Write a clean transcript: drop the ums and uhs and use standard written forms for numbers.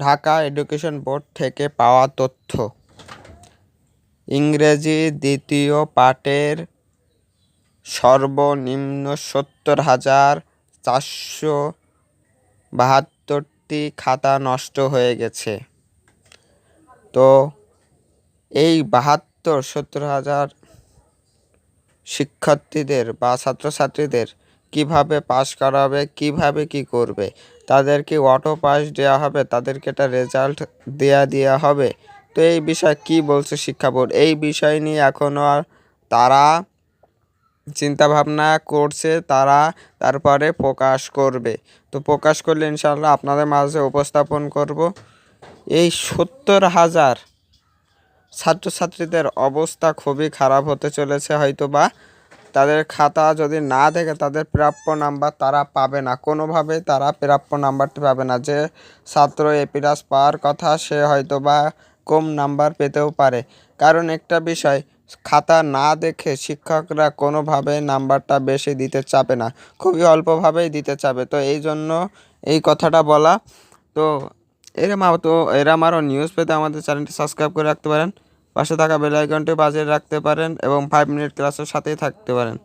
Dhaka education board থেকে পাওয়া তথ্য, ইংরেজি দ্বিতীয় পাঠের সর্বনিম্ন ৭০,৪৭২টি খাতা নষ্ট হয়ে গেছে। তো এই ৭০,০০০ শিক্ষার্থীদের বা ছাত্রছাত্রীদের কিভাবে পাস করাবে, কিভাবে কি করবে, তাদেরকে অটো পাস দেওয়া হবে, তাদেরকে একটা রেজাল্ট দেওয়া হবে। তো এই বিষয়ে কি বলছে শিক্ষা বোর্ড, এই বিষয় নিয়ে এখনও তারা চিন্তাভাবনা করছে, তারা তারপরে প্রকাশ করবে। তো প্রকাশ করলে ইনশাআল্লাহ আপনাদের মাঝে উপস্থাপন করব। এই ৭০,০০০ ছাত্রছাত্রীদের অবস্থা খুবই খারাপ হতে চলেছে। হয়তো বা তাদের খাতা যদি না দেখে তাদের প্রাপ্য নাম্বার তারা পাবে না, কোনোভাবে তারা প্রাপ্য নাম্বারটি পাবে না। যে ছাত্র এ প্লাস পাওয়ার কথা সে হয়তো বা কম নাম্বার পেতেও পারে। কারণ একটা বিষয়, খাতা না দেখে শিক্ষকরা কোনোভাবে নাম্বারটা বেশি দিতে চাবে না, খুবই অল্পভাবেই দিতে চাবে। তো এই জন্য এই কথাটা বলা। তো এরম আরও নিউজ পেতে আমাদের চ্যানেলটি সাবস্ক্রাইব করে রাখতে পারেন, পাশে থাকা বেল আইকনটি বাজিয়ে রাখতে পারেন এবং 5 মিনিট ক্লাসের সাথেই থাকতে পারেন।